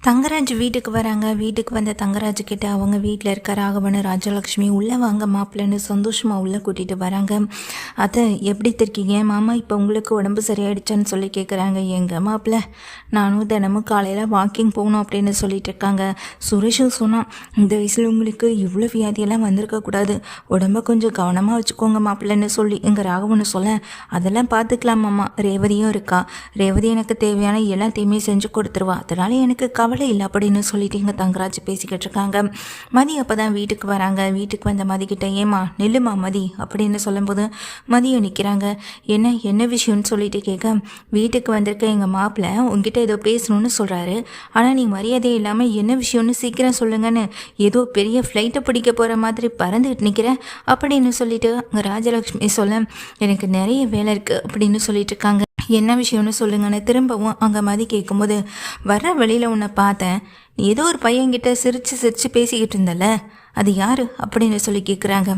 தங்கராஜ் வீட்டுக்கு வராங்க. வீட்டுக்கு வந்த தங்கராஜ் கிட்ட அவங்க வீட்டில் இருக்க ராகவனு ராஜலக்ஷ்மி உள்ளே வாங்க மாப்பிள்ளைன்னு சந்தோஷமாக உள்ளே கூட்டிகிட்டு வராங்க. அதை எப்படி இருக்கீங்க மாமா, இப்போ உங்களுக்கு உடம்பு சரியாயிடுச்சான்னு சொல்லி கேட்குறாங்க. எங்கள் மாப்பிள்ளை நானும் தினமும் காலையில் வாக்கிங் போகணும் அப்படின்னு சொல்லிட்டு இருக்காங்க. சுரேஷும் சொன்னான், இந்த வயசில் உங்களுக்கு இவ்வளோ வியாதியெல்லாம் வந்திருக்கக்கூடாது, உடம்ப கொஞ்சம் கவனமாக வச்சுக்கோங்க மாப்பிள்ளைன்னு சொல்லி எங்கள் ராகவனு சொல்ல, அதெல்லாம் பார்த்துக்கலாம் மாமா, ரேவதியும் இருக்கா, ரேவதி எனக்கு தேவையான எல்லாத்தையுமே செஞ்சு கொடுத்துருவா, அதனால் எனக்கு கவலை இல்லை அப்படின்னு சொல்லிட்டு எங்கள் தங்கராஜ் பேசிக்கிட்டு இருக்காங்க. மதி அப்போ தான் வீட்டுக்கு வராங்க. வீட்டுக்கு வந்த மதிக்கிட்ட, ஏமா நெல்லுமா மதி அப்படின்னு சொல்லும்போது மதியம் நிற்கிறாங்க. என்ன விஷயம்னு சொல்லிட்டு கேட்க, வீட்டுக்கு வந்திருக்க எங்கள் மாப்பிள்ளை உங்ககிட்ட ஏதோ பேசணும்னு சொல்கிறாரு, ஆனால் நீ மரியாதை இல்லாமல் என்ன விஷயம்னு சீக்கிரம் சொல்லுங்கன்னு ஏதோ பெரிய ஃப்ளைட்டை பிடிக்க போகிற மாதிரி பறந்துக்கிட்டு நிற்கிறேன் அப்படின்னு சொல்லிட்டு அங்கே ராஜலக்ஷ்மி சொல்ல, எனக்கு நிறைய வேலை இருக்குது அப்படின்னு சொல்லிட்டு இருக்காங்க. என்ன விஷயம்னு சொல்லுங்கன்னு திரும்பவும் அங்கே மதி கேட்கும்போது, வர்ற வழியில் உன்னை பார்த்தேன், ஏதோ ஒரு பையன்கிட்ட சிரித்து பேசிக்கிட்டு இருந்தல, அது யார் அப்படின்னு சொல்லி கேட்குறாங்க.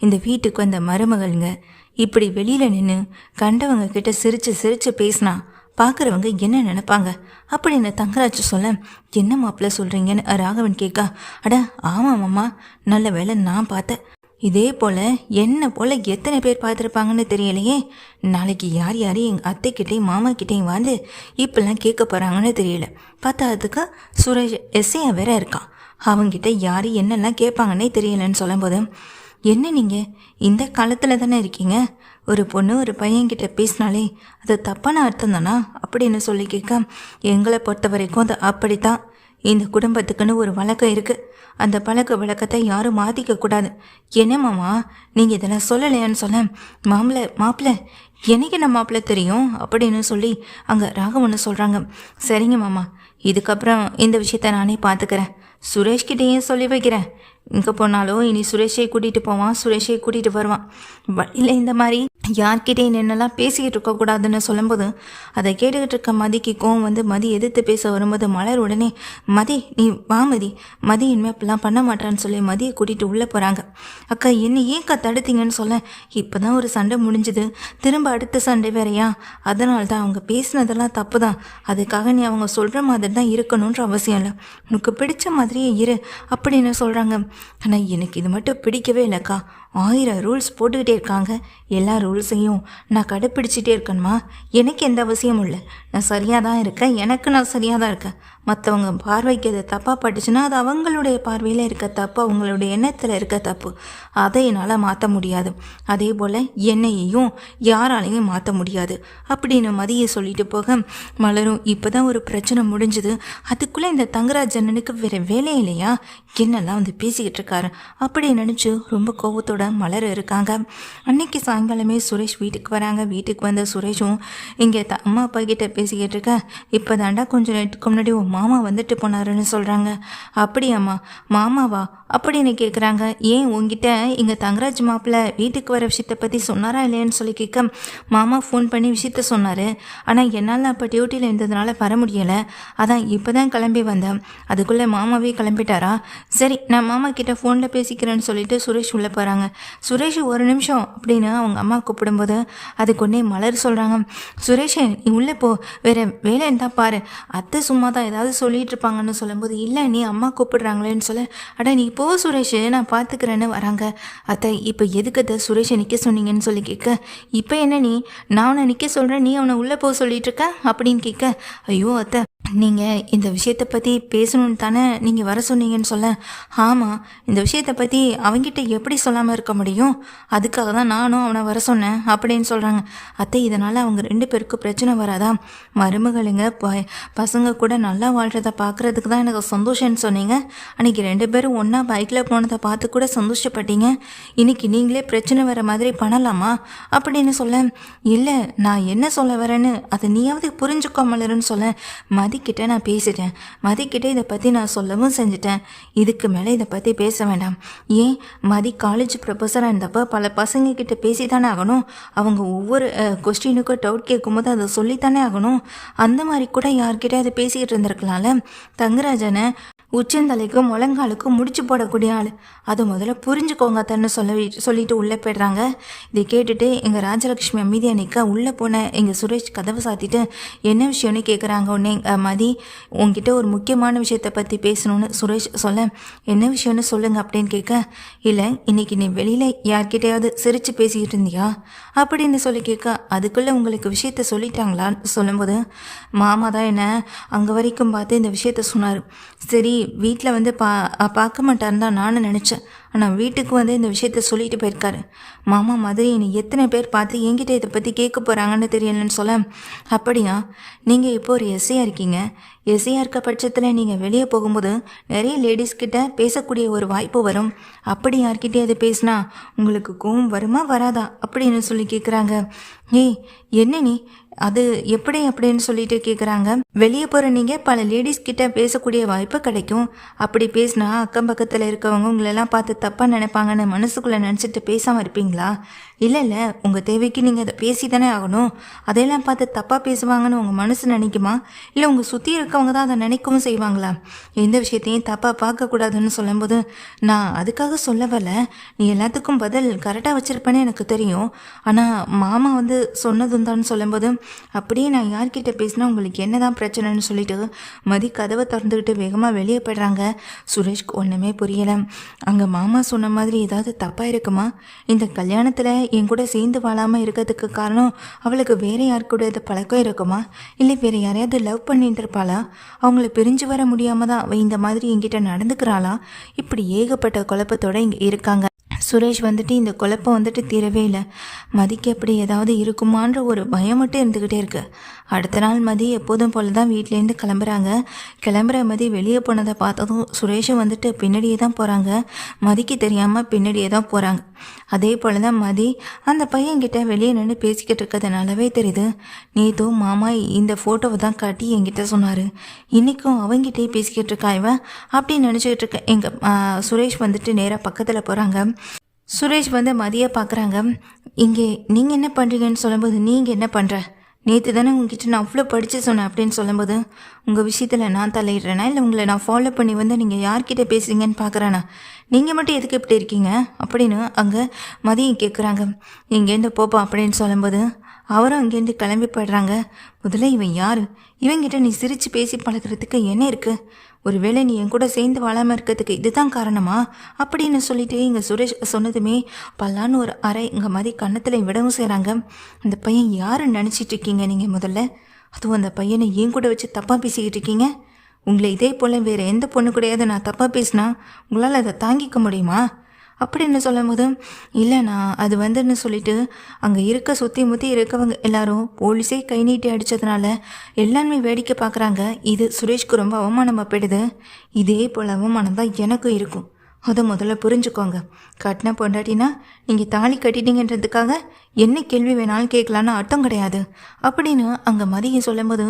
இந்த வீட்டுக்கு வந்த மருமகள்ங்க, இப்படி வெளியில் நின்று கண்டவங்க கிட்ட சிரித்து பேசினா பார்க்குறவங்க என்ன நினைப்பாங்க அப்படின்னு தங்கராஜ் சொல்ல, என்ன மாப்பிள்ள சொல்கிறீங்கன்னு ராகவன் கேட்கா, அட ஆமாம் மாமா, நல்ல வேலை நான் பார்த்தேன், இதே போல் என்ன போல் எத்தனை பேர் பார்த்துருப்பாங்கன்னு தெரியலையே, நாளைக்கு யார் எங்கள் அத்தைக்கிட்டையும் மாமாக்கிட்டையும் வந்து இப்பெல்லாம் கேட்க போகிறாங்கன்னு தெரியல, பார்த்ததுக்கு சுரேஷ் எஸ்ஐயா வேற இருக்கான், அவங்ககிட்ட யார் என்னெல்லாம் கேட்பாங்கன்னே தெரியலன்னு சொல்லும்போது, என்ன நீங்கள் இந்த காலத்தில் தானே இருக்கீங்க, ஒரு பொண்ணு ஒரு பையன்கிட்ட பேசினாலே அது தப்பான அர்த்தம் தானா அப்படின்னு சொல்லி கேட்க, எங்களை பொறுத்த வரைக்கும் அது அப்படித்தான், இந்த குடும்பத்துக்குன்னு ஒரு வழக்கம் இருக்குது, அந்த பழக்க வழக்கத்தை யாரும் மாற்றிக்கக்கூடாது, என்ன மாமா நீங்கள் இதெல்லாம் சொல்லலையான்னு சொல்ல, மாப்பிள்ளை எனக்கு என்ன மாப்பிள்ளை தெரியும் அப்படின்னு சொல்லி அங்கே ராகவன்னு சொல்கிறாங்க. சரிங்க மாமா, இதுக்கப்புறம் இந்த விஷயத்த நானே பார்த்துக்கிறேன், சுரேஷ்கிட்டேயும் சொல்லி வைக்கிறேன், இங்கே போனாலும் இனி சுரேஷை கூட்டிகிட்டு போவான், சுரேஷை கூட்டிகிட்டு வருவான், வழியில் இந்த மாதிரி யார்கிட்டையும் என்னெல்லாம் பேசிக்கிட்டு இருக்கக்கூடாதுன்னு சொல்லும்போது அதை கேட்டுக்கிட்டு இருக்க மதிக்கு கோவம் வந்து மதி எதிர்த்து பேச வரும்போது மலர் உடனே, மதி நீ வா மதி இனிமேல் இப்படிலாம் பண்ண மாட்டான்னு சொல்லி மதியை கூட்டிகிட்டு உள்ளே போகிறாங்க. அக்கா என்ன ஏன்க்கா தடுத்தீங்கன்னு சொல்ல, இப்போ தான் ஒரு சண்டை முடிஞ்சுது, திரும்ப அடுத்த சண்டை வேறையா, அதனால தான் அவங்க பேசினதெல்லாம் தப்பு தான், அதுக்காக நீ அவங்க சொல்கிற மாதிரி தான் இருக்கணுன்ற அவசியம் இல்லை, உனக்கு பிடிச்ச மாதிரியே இரு அப்படின்னு சொல்கிறாங்க. ஆனால் எனக்கு இது மட்டும் பிடிக்கவே இல்லைக்கா, 1000 ரூல்ஸ் போட்டுக்கிட்டே இருக்காங்க, எல்லா ரூல்ஸையும் நான் கடைப்பிடிச்சிட்டே இருக்கணுமா, எனக்கு எந்த அவசியமும் இல்லை, நான் சரியாக தான் இருக்கேன், எனக்கு நான் சரியாக தான் இருக்கேன், மற்றவங்க பார்வைக்கு அது தப்பாக பட்டுச்சுன்னா அது அவங்களுடைய பார்வையில் இருக்க தப்பு, அவங்களுடைய எண்ணத்தில் இருக்க தப்பு, அதை என்னால் மாற்ற முடியாது, அதே போல் என்னையையும் யாராலையும் மாற்ற முடியாது அப்படின்னு மதியை சொல்லிட்டு போக, மலரும் இப்போ தான் ஒரு பிரச்சனை முடிஞ்சுது, அதுக்குள்ளே இந்த தங்கராஜ் அண்ணனுக்கு வேறு வேலை இல்லையா, என்னெல்லாம் வந்து பேசிக்கிட்டு இருக்காரு அப்படி நினச்சி ரொம்ப கோவத்தோட மலர் இருக்காங்க. அன்னைக்கு சாயங்காலமே சுரேஷ் வீட்டுக்கு வராங்க. வீட்டுக்கு வந்த சுரேஷும் இங்கே அம்மா அப்பா கிட்ட பேசிக்கிட்டு இருக்க, இப்போ தாண்டா கொஞ்சம் நேரத்துக்கு முன்னாடி உன் மாமா வந்துட்டு போனாருன்னு சொல்கிறாங்க. அப்படியாம்மா, மாமாவா அப்படின்னு கேட்குறாங்க. ஏன் உங்ககிட்ட இங்கே தங்கராஜ் மாப்பிள்ளை வீட்டுக்கு வர விஷயத்தை பற்றி சொன்னாரா இல்லையான்னு சொல்லி கேட்க, மாமா ஃபோன் பண்ணி விஷயத்த சொன்னார், ஆனால் என்னால் அப்போ டியூட்டியில் இருந்ததுனால வர முடியலை, அதான் இப்போ தான் கிளம்பி வந்தேன், அதுக்குள்ளே மாமாவே கிளம்பிட்டாரா, சரி நான் மாமா கிட்ட ஃபோனில் பேசிக்கிறேன்னு சொல்லிட்டு சுரேஷ் உள்ளே போகிறாங்க. சுரேஷ் ஒரு நிமிஷம் அப்படின்னு அவங்க அம்மா கூப்பிடும்போது அதுக்கு ஒன்றே மலர் சொல்கிறாங்க, சுரேஷ் நீ உள்ளே போ, வேறு வேலை இருந்தால் பாரு, அத்தை சும்மா தான் ஏதாவது சொல்லிட்டு இருப்பாங்கன்னு சொல்லும்போது, இல்லை நீ அம்மா கூப்பிடுறாங்களேன்னு சொல்ல, அட நீ போ சுரேஷ் நான் பார்த்துக்கிறேன்னு வராங்க. அத்தை இப்போ எதுக்கு அத்தை சுரேஷை நிற்க சொன்னீங்கன்னு சொல்லி கேட்க, இப்போ என்ன நான் அவனை நிற்க சொல்கிறேன், நீ அவனை உள்ளே போக சொல்லிட்டு இருக்க அப்படின்னு கேட்க, ஐயோ அத்தை நீங்கள் இந்த விஷயத்தை பற்றி பேசணுன்னு தானே நீங்கள் வர சொன்னீங்கன்னு சொல்ல, ஆமாம் இந்த விஷயத்தை பற்றி அவங்ககிட்ட எப்படி சொல்லாமல் இருக்க முடியும், அதுக்காக தான் நானும் அவனை வர சொன்னேன் அப்படின்னு சொல்கிறாங்க. அத்தை இதனால் அவங்க 2 பேருக்கும் பிரச்சனை வராதா, மருமகளுங்க பசங்க கூட நல்லா வாழ்கிறத பார்க்குறதுக்கு தான் எனக்கு சந்தோஷம்னு சொன்னீங்க, அன்றைக்கி 2 பேரும் ஒன்றா பைக்கில் போனதை பார்த்து கூட சந்தோஷப்பட்டீங்க, இன்றைக்கி நீங்களே பிரச்சனை வர மாதிரி பண்ணலாமா அப்படின்னு சொல்ல, இல்லை நான் என்ன சொல்ல வரேன்னு அதை நீயாவது புரிஞ்சுக்கோமலருன்னு சொல்ல, மதிக்கிட்ட நான் பேசிட்டேன், மதிக்கிட்ட இதை பற்றி நான் சொல்லவும் செஞ்சுட்டேன், இதுக்கு மேலே இதை பற்றி பேச வேண்டாம், ஏன் மதி காலேஜ் ப்ரொஃபஸராக இருந்தப்போ பல பசங்கக்கிட்ட பேசி தானே ஆகணும், அவங்க ஒவ்வொரு கொஸ்டினுக்கும் டவுட் கேட்கும்போது அதை சொல்லித்தானே ஆகணும், அந்த மாதிரி கூட யார்கிட்ட அதை பேசிக்கிட்டு இருந்திருக்கலாம்ல, தங்கராஜனை உச்சந்தலைக்கும் முழங்காலுக்கும் முடிச்சு போடக்கூடிய ஆள். அதை முதல்ல புரிஞ்சுக்கோங்க தன்னு சொல்லிட்டு உள்ளே போய்ட்றாங்க. இதை கேட்டுட்டு எங்கள் ராஜலக்ஷ்மி அமைதியாக நிற்க உள்ளே போன எங்கள் சுரேஷ் கதவை சாத்திட்டு என்ன விஷயம்னு கேட்குறாங்க. உடனே மதி உங்ககிட்ட ஒரு முக்கியமான விஷயத்தை பற்றி பேசணும்னு சுரேஷ் சொல்ல என்ன விஷயம்னு சொல்லுங்க அப்படின்னு கேட்க இல்லை இன்னைக்கு நீ வெளியில் யார்கிட்டையாவது சிரித்து பேசிக்கிட்டு இருந்தியா அப்படின்னு சொல்லி கேட்க அதுக்குள்ளே உங்களுக்கு விஷயத்த சொல்லிட்டாங்களான்னு சொல்லும்போது மாமா தான் என்ன அங்கே வரைக்கும் பார்த்து இந்த விஷயத்த சொன்னார். சரி வீட்டில் வந்து பார்க்க மாட்டாருன்னு தான் நானும் நினச்சேன். ஆனால் வீட்டுக்கு வந்து இந்த விஷயத்த சொல்லிட்டு போயிருக்காரு. மாமா மாதிரி என்னை எத்தனை பேர் பார்த்து என்கிட்ட இதை பற்றி கேட்க போகிறாங்கன்னு தெரியலன்னு சொல்ல அப்படியா நீங்கள் இப்போ ஒரு எஸ்ஐயாக இருக்கீங்க. எஸ்ஐயாக இருக்க பட்சத்தில் நீங்கள் வெளியே போகும்போது நிறைய லேடிஸ்கிட்ட பேசக்கூடிய ஒரு வாய்ப்பு வரும். அப்படி யார்கிட்டே அது பேசினா உங்களுக்கு கோவம் வருமா வராதா அப்படின்னு சொல்லி கேட்குறாங்க. ஏய் என்ன நீ அது எப்படி அப்படின்னு சொல்லிட்டு கேட்குறாங்க. வெளியே போகிற நீங்கள் பல லேடிஸ் கிட்ட பேசக்கூடிய வாய்ப்பு கிடைக்கும். அப்படி பேசினா அக்கம் பக்கத்தில் இருக்கவங்க உங்களெல்லாம் பார்த்து தப்பாக நினைப்பாங்கன்னு மனசுக்குள்ளே நினச்சிட்டு பேசாமல் இருப்பீங்களா? இல்லை உங்கள் தேவைக்கு நீங்கள் அதை பேசி தானே ஆகணும். அதையெல்லாம் பார்த்து தப்பாக பேசுவாங்கன்னு உங்கள் மனசு நினைக்குமா? இல்லை உங்கள் சுற்றி இருக்கவங்க தான் அதை நினைக்கவும் செய்வாங்களா? எந்த விஷயத்தையும் தப்பாக பார்க்கக்கூடாதுன்னு சொல்லும்போது நான் அதுக்காக சொல்ல வரல. நீ எல்லாத்துக்கும் பதில் கரெக்டாக வச்சுருப்பேன்னு எனக்கு தெரியும். ஆனால் மாமா வந்து சொன்னதும் தான் சொல்லும்போது அப்படியே நான் யார்கிட்ட பேசினா உங்களுக்கு என்ன தான் பிரச்சனைன்னு சொல்லிட்டு மதி கதவை திறந்துக்கிட்டு வேகமாக வெளியே போய்ட்றாங்க. சுரேஷ்க்கு ஒன்றுமே புரியலை. அங்கே மாமா சொன்ன மாதிரி ஏதாவது தப்பாக இருக்குமா? இந்த கல்யாணத்தில் என் கூட சேர்ந்து வாழாமல் இருக்கிறதுக்கு காரணம் அவளுக்கு வேறு யார் கூட இது பழக்கம் இருக்குமா? இல்லை வேறு யாரையாவது லவ் பண்ணிட்டு இருப்பாளா? அவங்கள பிரிஞ்சு வர முடியாமல் தான் அவள் இந்த மாதிரி என்கிட்ட நடந்துக்கிறாளா? இப்படி ஏகப்பட்ட குழப்பத்தோடு இங்கே இருக்காங்க. சுரேஷ் வந்துட்டு இந்த குழப்பம் வந்துட்டு தீரவே இல்லை. மதிக்கு அப்படி ஏதாவது இருக்குமான்ற ஒரு பயம் மட்டும் இருந்துக்கிட்டே இருக்கு. அடுத்த நாள் மதி எப்போதும் போல தான் வீட்டிலேருந்து கிளம்புற மதி வெளியே போனதை பார்த்ததும் சுரேஷும் வந்துட்டு பின்னாடியே தான் போகிறாங்க. மதிக்கு தெரியாமல் பின்னாடியே தான் போகிறாங்க. அதே போல் தான் மதி அந்த பையன்கிட்ட வெளியே நின்று பேசிக்கிட்டு இருக்கிறதுனாலவே தெரியுது. நேற்றும் மாமா இந்த ஃபோட்டோவை தான் காட்டி என்கிட்ட சொன்னார். இன்றைக்கும் அவங்ககிட்டே பேசிக்கிட்டு இருக்கா இவன் அப்படின்னு நினச்சிக்கிட்டு இருக்க எங்கள் சுரேஷ் வந்துட்டு நேராக பக்கத்தில் போகிறாங்க. சுரேஷ் வந்து மதியை பார்க்குறாங்க. இங்கே நீங்கள் என்ன பண்ணுறீங்கன்னு சொல்லும்போது நீங்கள் என்ன பண்ணுற? நேற்று தானே உங்ககிட்ட நான் அவ்வளோ படித்து சொன்னேன் அப்படின்னு சொல்லும்போது உங்கள் விஷயத்தில் நான் தலையிடுறேனா இல்லை உங்களை நான் ஃபாலோ பண்ணி வந்து நீங்கள் யார்கிட்ட பேசுகிறீங்கன்னு பார்க்குறேன்னா நீங்கள் மட்டும் எதுக்கு இப்படி இருக்கீங்க அப்படின்னு அங்கே மதியம் கேட்குறாங்க. இங்கேருந்து போப்பா அப்படின்னு சொல்லும்போது அவரும் அங்கேருந்து கிளம்பி போய்ட்றாங்க. முதல்ல இவன் யார்? இவங்கிட்ட நீ சிரித்து பேசி பழகிறதுக்கு என்ன இருக்குது? ஒருவேளை நீ என் கூட சேர்ந்து வாழாமல் இருக்கிறதுக்கு இதுதான் காரணமா அப்படின்னு சொல்லிட்டு இங்கே சுரேஷ் சொன்னதுமே பல்லான்னு ஒரு அறை இங்கே மதி கன்னத்தில் விடவும் செய்கிறாங்க. அந்த பையன் யாருன்னு நினச்சிட்டு இருக்கீங்க நீங்கள்? முதல்ல அதுவும் அந்த பையனை ஏன் கூட வச்சு தப்பாக பேசிக்கிட்டு இருக்கீங்க. உங்களை இதே போல் வேறு எந்த பொண்ணு கூடயாவது நான் தப்பாக பேசினா உங்களால் அதை தாங்கிக்க முடியுமா அப்படின்னு சொல்லும் போது இல்லை நான் அது வந்துன்னு சொல்லிட்டு அங்கே இருக்க சுற்றி முற்றி இருக்கவங்க எல்லாரும் போலீஸே கை நீட்டி அடித்ததுனால எல்லாருமே வேடிக்கை பார்க்குறாங்க. இது சுரேஷ்க்கு ரொம்ப அவமானமாக போயிடுது. இதே போல் அவமானம் தான் எனக்கும் இருக்கும். அதை முதல்ல புரிஞ்சுக்கோங்க. கட்டின பொண்டாட்டினா நீங்கள் தாலி கட்டிட்டீங்கன்றதுக்காக என்ன கேள்வி வேணாலும் கேட்கலான்னு அர்த்தம் கிடையாது அப்படின்னு அங்கே மதியம் சொல்லும்போது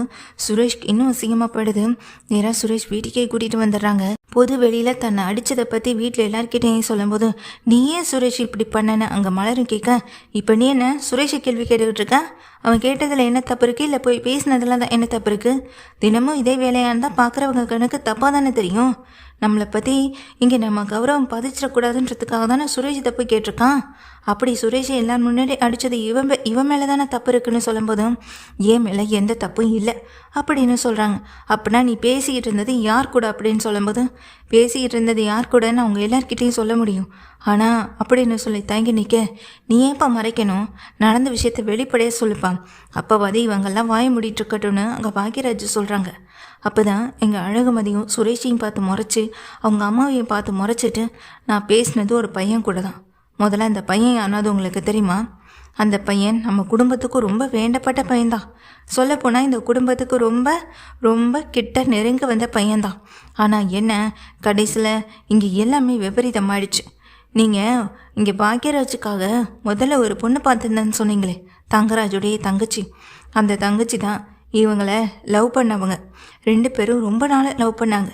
சுரேஷ்க்கு இன்னும் அசிங்கமாக போயிடுது. நேராக சுரேஷ் வீட்டுக்கே கூட்டிகிட்டு வந்துடுறாங்க. பொது வெளியில் தன்னை அடித்ததை பற்றி வீட்டில் எல்லாருக்கிட்டையும் சொல்லும்போது நீ ஏன் சுரேஷ் இப்படி பண்ணேன்னு அங்கே மலரும் கேட்க இப்போ நீ என்ன சுரேஷை கேள்வி கேட்டுக்கிட்டு இருக்க? அவன் கேட்டதில் என்ன தப்பு இருக்குது? இல்லை போய் பேசினதில் தான் என்ன தப்பு இருக்குது? தினமும் இதே வேலையாக இருந்தால் பார்க்குறவங்க கணக்கு தப்பாக தானே தெரியும். நம்மளை பற்றி இங்கே நம்ம கௌரவம் பதிச்சிடக்கூடாதுன்றதுக்காக தானே சுரேஷ் தப்பு கேட்டிருக்கான். அப்படி சுரேஷை எல்லாரும் முன்னாடி அடித்தது இவன் மேலே தானே தப்பு இருக்குன்னு சொல்லும்போதும் ஏன் மேலே எந்த தப்பும் இல்லை அப்படின்னு சொல்கிறாங்க. அப்படின்னா நீ பேசிக்கிட்டு இருந்தது யார் கூட அப்படின்னு சொல்லும்போது பேசிக்கிட்டு இருந்தது யார் கூடன்னு அவங்க எல்லார்கிட்டையும் சொல்ல முடியும். ஆனால் அப்படின்னு சொல்லி தங்கி நிற்க நீ ஏன்ப்பா மறைக்கணும்? நடந்த விஷயத்தை வெளிப்படையாக சொல்லுப்பான். அப்போவாது இவங்கெல்லாம் வாய மூடிட்டு இருக்கட்டும்னு அங்கே பாக்யராஜ் சொல்கிறாங்க. அப்போ தான் எங்கள் அழகுமதியும் சுரேஷையும் பார்த்து முறைச்சி அவங்க அம்மாவையும் பார்த்து முறைச்சிட்டு நான் பேசினது ஒரு பையன் கூட தான். முதல்ல அந்த பையன் யாராவது உங்களுக்கு தெரியுமா? அந்த பையன் நம்ம குடும்பத்துக்கும் ரொம்ப வேண்டப்பட்ட பையன்தான். சொல்லப்போனால் இந்த குடும்பத்துக்கு ரொம்ப ரொம்ப கிட்ட நெருங்க வந்த பையன்தான். ஆனால் என்ன கடைசியில் இங்கே எல்லாமே விபரீதமாயிடுச்சு. நீங்கள் இங்கே பாக்யராஜுக்காக முதல்ல ஒரு பொண்ணு பார்த்துருந்தேன்னு சொன்னீங்களே, தங்கராஜுடைய தங்கச்சி. அந்த தங்கச்சி தான் இவங்களை லவ் பண்ணவங்க. 2 பேரும் ரொம்ப நாள் லவ் பண்ணாங்க.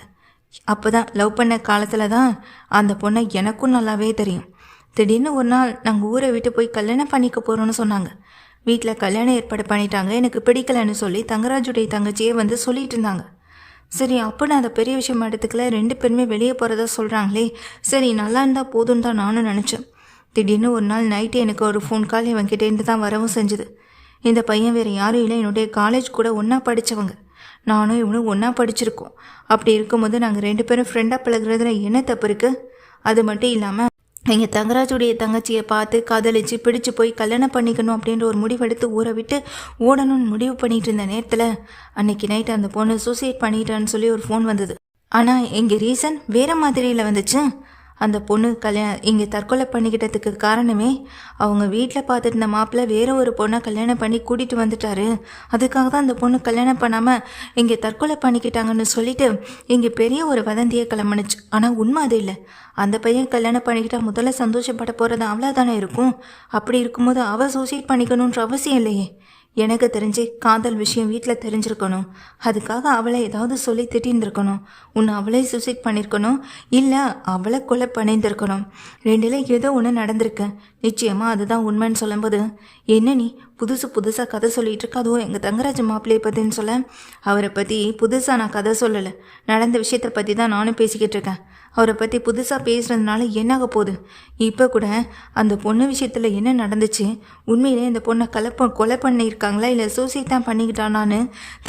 அப்போ தான் லவ் பண்ண காலத்தில் தான் அந்த பொண்ணை எனக்கும் நல்லாவே தெரியும். திடீர்னு ஒரு நாள் நாங்கள் ஊரை விட்டு போய் கல்யாணம் பண்ணிக்க போகிறோன்னு சொன்னாங்க. வீட்டில் கல்யாணம் ஏற்பாடு பண்ணிட்டாங்க. எனக்கு பிடிக்கலைன்னு சொல்லி தங்கராஜுடைய தங்கச்சியே வந்து சொல்லிட்டு இருந்தாங்க. சரி அப்போ நான் அதை பெரிய விஷயம் எடுத்துக்கல, 2 பேருமே வெளியே போகிறதா சொல்கிறாங்களே, சரி நல்லா இருந்தால் போதும்னு தான் நானும் நினச்சேன். திடீர்னு ஒரு நாள் நைட்டு எனக்கு ஒரு ஃபோன் கால் இவன்கிட்டேருந்து தான் வரவும் செஞ்சுது. இந்த பையன் வேறு யாரும் இல்லை, என்னுடைய காலேஜ் கூட ஒன்றா படித்தவங்க. நானும் இவனும் ஒன்றா படிச்சிருக்கோம். அப்படி இருக்கும்போது நாங்கள் 2 பேரும் ஃப்ரெண்டாக பழகுறதுல என்ன தப்பு இருக்குது? அது மட்டும் இல்லாமல் எங்கள் தங்கராஜுடைய தங்கச்சியை பார்த்து காதலிச்சு பிடிச்சு போய் கல்யாணம் பண்ணிக்கணும் அப்படின்ற ஒரு முடிவெடுத்து ஊரை விட்டு ஓடணும்னு முடிவு பண்ணிட்டு இருந்த நேரத்தில் அன்னைக்கு நைட்டு அந்த பொண்ணு சூசைட் பண்ணிட்டான்னு சொல்லி ஒரு ஃபோன் வந்தது. ஆனால் எங்கள் ரீசன் வேறு மாதிரியில் வந்துச்சு. அந்த பொண்ணு இங்கே தற்கொலை பண்ணிக்கிட்டதுக்கு காரணமே அவங்க வீட்டில் பார்த்துட்டு இருந்த மாப்பிள்ளை வேற ஒரு பொண்ணை கல்யாணம் பண்ணி கூட்டிகிட்டு வந்துட்டாரு. அதுக்காக தான் அந்த பொண்ணு கல்யாணம் பண்ணாமல் இங்கே தற்கொலை பண்ணிக்கிட்டாங்கன்னு சொல்லிட்டு இங்கே பெரிய ஒரு வதந்தியை கிளம்புனுச்சு. ஆனால் உண்மை அது இல்லை. அந்த பையன் கல்யாணம் பண்ணிக்கிட்டா முதல்ல சந்தோஷப்பட போகிறது அவளாக தானே இருக்கும். அப்படி இருக்கும்போது அவள் சூசைட் பண்ணிக்கணுன்ற அவசியம் இல்லையே. எனக்கு தெரிஞ்சு காதல் விஷயம் வீட்டில் தெரிஞ்சிருக்கணும். அதுக்காக அவளை ஏதாவது சொல்லி திட்டிருந்துருக்கணும். உன்னை அவளே சூசைட் பண்ணியிருக்கணும், இல்லை அவளை கொலை பண்ணியிருந்திருக்கணும். 2ல் ஏதோ ஒன்று நடந்திருக்கு. நிச்சயமாக அதுதான் உண்மைன்னு சொல்லும்போது, என்ன நீ புதுசாக கதை சொல்லிகிட்டு இருக்க, அதுவும் எங்கள் தங்கராஜ் மாப்பிள்ளையை பற்றின்னு சொல்ல. அவரை பற்றி புதுசாக நான் கதை சொல்லலை, நடந்த விஷயத்தை பற்றி தான் நானும் பேசிக்கிட்டு இருக்கேன். அவரை பற்றி புதுசாக பேசுகிறதுனால என்னாக போகுது? இப்போ கூட அந்த பொண்ணு விஷயத்தில் என்ன நடந்துச்சு, உண்மையிலே இந்த பொண்ணை கொலை பண்ணியிருக்காங்களா இல்லை சூசைட் தான் பண்ணிக்கிட்டானான்னு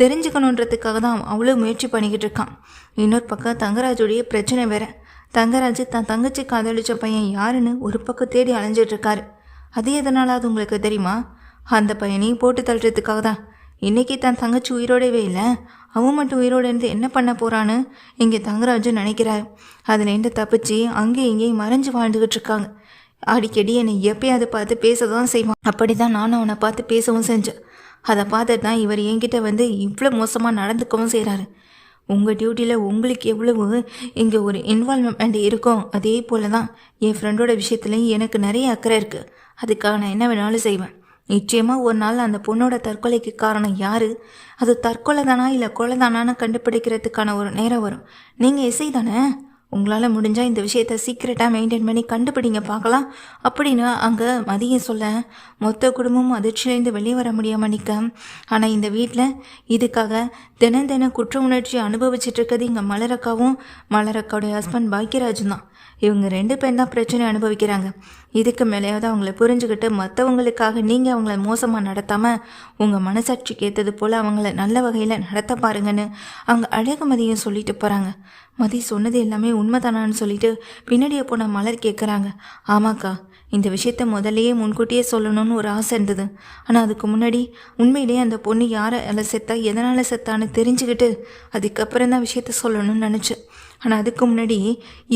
தெரிஞ்சுக்கணுன்றதுக்காக தான் அவ்வளோ முயற்சி பண்ணிக்கிட்டு இருக்கான். இன்னொரு பக்கம் தங்கராஜுடைய பிரச்சனை வேறு. தங்கராஜ் தான் தங்கச்சி காதலிச்ச பையன் யாருன்னு ஒரு பக்கம் தேடி அலைஞ்சிட்ருக்காரு. அது எதனால அது உங்களுக்கு தெரியுமா? அந்த பையனையும் போட்டு தள்ளுறதுக்காக தான். இன்றைக்கி தான் தங்கச்சி உயிரோடவே இல்லை, அவன் மட்டும் உயிரோடு இருந்து என்ன பண்ண போகிறான்னு இங்கே தங்கராஜு நினைக்கிறாரு. அதுலேருந்து தப்பிச்சு அங்கேயும் இங்கேயும் மறைஞ்சு வாழ்ந்துக்கிட்டு இருக்காங்க. அடிக்கடி என்னை எப்பயாவது பார்த்து பேச தான் செய்வான். அப்படி தான் நானும் அவனை பார்த்து பேசவும் செஞ்சேன். அதை பார்த்துட்டு தான் இவர் என்கிட்ட வந்து இவ்வளோ மோசமாக நடந்துக்கவும் செய்கிறாரு. உங்கள் டியூட்டியில் உங்களுக்கு எவ்வளவு இங்கே ஒரு இன்வால்வ்மெண்ட் இருக்கும், அதே போல் தான் என் ஃப்ரெண்டோட விஷயத்துலையும் எனக்கு நிறைய அக்கறை இருக்குது. அதுக்காக நான் என்ன வேணாலும் செய்வேன். நிச்சயமாக ஒரு நாள் அந்த பொண்ணோட தற்கொலைக்கு காரணம் யார், அது தற்கொலை தானா இல்லை கொலை தானான்னு கண்டுபிடிக்கிறதுக்கான ஒரு நேரம் வரும். நீங்கள் இசை தானே, உங்களால் முடிஞ்சால் இந்த விஷயத்தை சீக்கிரட்டாக மெயின்டைன் பண்ணி கண்டுபிடிங்க பார்க்கலாம் அப்படின்னு அங்கே மதியம் சொல்ல, மொத்த குடும்பமும் அதிர்ச்சியிலேருந்து வெளியே வர முடியாமல் நிற்க. ஆனால் இந்த வீட்டில் இதுக்காக தினம் குற்ற உணர்ச்சி அனுபவிச்சுட்டு இருக்கிறது இங்கே மலரக்காவும் மலரக்காவுடைய ஹஸ்பண்ட் பாக்கியராஜும் தான். இவங்க 2 பேரும் தான் பிரச்சனை அனுபவிக்கிறாங்க. இதுக்கு மேலேயாவது அவங்கள புரிஞ்சுக்கிட்டு மற்றவங்களுக்காக நீங்கள் அவங்கள மோசமாக நடத்தாமல் உங்கள் மனசாட்சிக்கு ஏற்றது போல் அவங்கள நல்ல வகையில் நடத்த பாருங்கன்னு அவங்க அழகுமதியும் சொல்லிட்டு போகிறாங்க. மதி சொன்னது எல்லாமே உண்மைதானான்னு சொல்லிட்டு பின்னாடியே போன மலர் கேட்குறாங்க. ஆமாக்கா, இந்த விஷயத்த முதல்லையே முன்கூட்டியே சொல்லணும்னு ஒரு ஆசை இருந்தது. ஆனால் அதுக்கு முன்னாடி உண்மையிலேயே அந்த பொண்ணு யாரை செத்தா எதனால் செத்தான்னு தெரிஞ்சுக்கிட்டு அதுக்கப்புறம் தான் விஷயத்த சொல்லணும்னு நினச்சேன். ஆனால் அதுக்கு முன்னாடி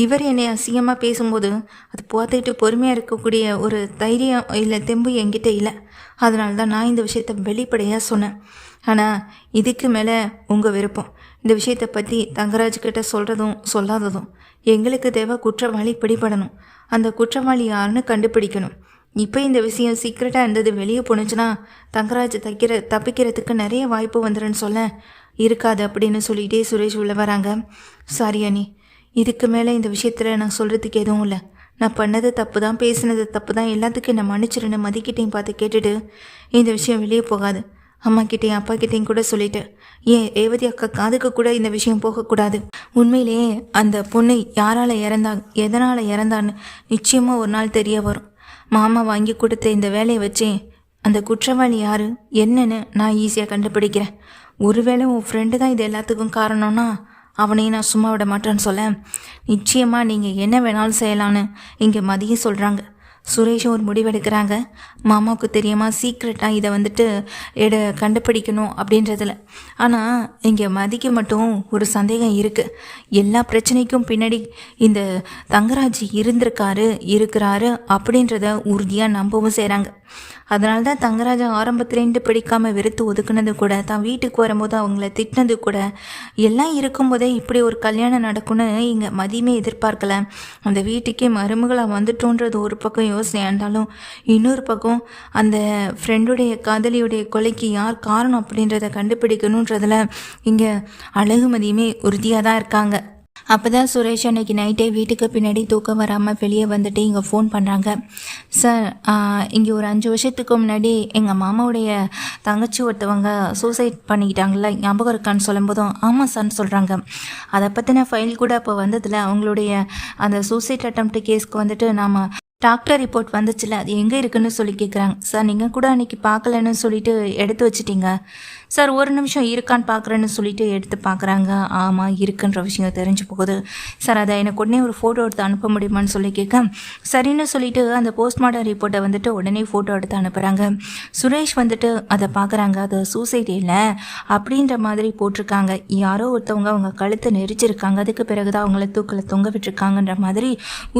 இவர் என்னை அசிங்கமாக பேசும்போது அது பார்த்துக்கிட்டு பொறுமையாக இருக்கக்கூடிய ஒரு தைரியம் இல்லை தெம்பு என்கிட்ட இல்லை. அதனால தான் நான் இந்த விஷயத்த வெளிப்படையாக சொன்னேன். ஆனால் இதுக்கு மேலே உங்கள் விருப்பம். இந்த விஷயத்தை பற்றி தங்கராஜ்கிட்ட சொல்கிறதும் சொல்லாததும். எங்களுக்கு தேவை குற்றவாளி பிடிபடணும். அந்த குற்றவாளி யாருன்னு கண்டுபிடிக்கணும். இப்போ இந்த விஷயம் சீக்கிரட்டாக இருந்தது வெளியே போணுச்சுன்னா தங்கராஜ் தப்பிக்கிறதுக்கு நிறைய வாய்ப்பு வந்துடுன்னு சொல்ல இருக்காது அப்படின்னு சொல்லிகிட்டே சுரேஷ் உள்ள வராங்க. சாரி அண்ணி, இதுக்கு மேலே இந்த விஷயத்தில் நான் சொல்கிறதுக்கு எதுவும் இல்லை. நான் பண்ணது தப்பு தான், பேசினது தப்பு தான், எல்லாத்துக்கும் என்னை மன்னிச்சிருன்னு மதிக்கிட்டையும் பார்த்து கேட்டுட்டு இந்த விஷயம் வெளியே போகாது. அம்மாக்கிட்டேயும் அப்பாக்கிட்டையும் கூட சொல்லிட்டேன். ஏன் ரேவதி அக்கா காதுக்கு கூட இந்த விஷயம் போகக்கூடாது. உண்மையிலேயே அந்த பொண்ணு யாரால் எதனால் இறந்தான்னு நிச்சயமாக ஒரு நாள் தெரிய வரும். மாமா வாங்கி கொடுத்த இந்த வேலையை வச்சு அந்த குற்றவாளி யார் என்னன்னு நான் ஈஸியாக கண்டுபிடிக்கிறேன். ஒருவேளை உன் ஃப்ரெண்டு தான் இது எல்லாத்துக்கும் காரணம்னா அவனையும் நான் சும்மா விட மாட்டேன்னு சொல்ல, நிச்சயமாக நீங்கள் என்ன வேணாலும் செய்யலான்னு இங்கே மதியம் சொல்கிறாங்க. சுரேஷும் ஒரு முடிவெடுக்கிறாங்க. மாமாவுக்கு தெரியாமா சீக்ரெட்டாக இதை கண்டுபிடிக்கணும் அப்படின்றதில். ஆனால் இங்கே மதிக்கு மட்டும் ஒரு சந்தேகம் இருக்குது. எல்லா பிரச்சனைக்கும் பின்னாடி இந்த தங்கராஜ் இருக்கிறாரு அப்படின்றத உறுதியாக நம்பவும் செய்கிறாங்க. அதனால தான் தங்கராஜா ஆரம்பத்துலேருந்து பிடிக்காமல் வெறுத்து ஒதுக்குனது கூட, தான் வீட்டுக்கு வரும்போது அவங்கள திட்டினது கூட, எல்லாம் இருக்கும்போதே இப்படி ஒரு கல்யாணம் நடக்கும்னு இங்கே மதியமே எதிர்பார்க்கல. அந்த வீட்டுக்கே மருமகளாக வந்துட்டோன்றது ஒரு பக்கம் யோசனையாக இருந்தாலும், இன்னொரு பக்கம் அந்த ஃப்ரெண்டுடைய காதலியுடைய கொலைக்கு யார் காரணம் அப்படின்றத கண்டுபிடிக்கணுன்றதில் இங்கே அழகுமதியுமே உறுதியாக தான் இருக்காங்க. அப்போ தான் சுரேஷ் அன்னைக்கு நைட்டே வீட்டுக்கு பின்னாடி தூக்கம் வராமல் வெளியே வந்துட்டு இங்கே ஃபோன் பண்ணுறாங்க. சார், இங்கே ஒரு 5 வருஷத்துக்கு முன்னாடி எங்கள் மாமாவுடைய தங்கச்சி ஒருத்தவங்க சூசைட் பண்ணிக்கிட்டாங்கள, ஞாபகம் இருக்கான்னு சொல்லும்போதும் ஆமாம் சார்ன்னு சொல்கிறாங்க. அதை பற்றின ஃபைல் கூட அப்போ வந்ததில் அவங்களுடைய அந்த சூசைட் அட்டம்ப்ட் கேஸ்க்கு வந்துட்டு நாம் டாக்டர் ரிப்போர்ட் வந்துச்சுல, அது எங்கே இருக்குன்னு சொல்லி கேட்குறாங்க. சார், நீங்கள் கூட அன்றைக்கி பார்க்கலன்னு சொல்லிட்டு எடுத்து வச்சிட்டிங்க சார். ஒரு நிமிஷம் இருக்கான்னு பார்க்குறேன்னு சொல்லிட்டு எடுத்து பார்க்குறாங்க. ஆமாம், இருக்குன்ற விஷயம் தெரிஞ்சு போகுது சார். அதை எனக்கு உடனே ஒரு ஃபோட்டோ எடுத்து அனுப்ப முடியுமான்னு சொல்லி கேட்க சரின்னு சொல்லிட்டு அந்த போஸ்ட்மார்ட்டம் ரிப்போர்ட்டை வந்துட்டு உடனே ஃபோட்டோ எடுத்து அனுப்புகிறாங்க. சுரேஷ் வந்துட்டு அதை பார்க்குறாங்க. அது சூசைட் இல்லை அப்படின்ற மாதிரி போட்டிருக்காங்க. யாரோ ஒருத்தவங்க அவங்க கழுத்தை நெரிச்சிருக்காங்க, அதுக்கு பிறகு தான் அவங்கள தூக்கில் தொங்க விட்டுருக்காங்கன்ற மாதிரி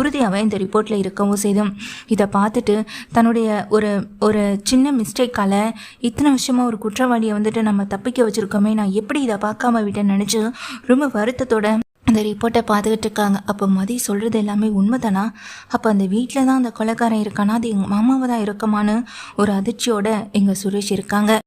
உறுதியாகவே இந்த ரிப்போர்ட்டில் இருக்கவும் செய்தும். இதை பார்த்துட்டு தன்னுடைய ஒரு சின்ன மிஸ்டேக்கால் இத்தனை விஷயமா ஒரு குற்றவாளியை வந்துட்டு நம்ம தப்பிக்க வச்சுருக்கோமே, நான் எப்படி இதை பார்க்காம விட்டேன்னு நினச்சி ரொம்ப வருத்தத்தோட அந்த ரிப்போர்ட்டை பார்த்துக்கிட்டு இருக்காங்க. அப்போ மதி சொல்கிறது எல்லாமே உண்மைதானா? அப்போ அந்த வீட்டில் தான் அந்த கொலைக்காரன் இருக்கானா, அது எங்கள் மாமாவை தான் இருக்கமான்னு ஒரு அதிர்ச்சியோட எங்கள் சுரேஷ் இருக்காங்க.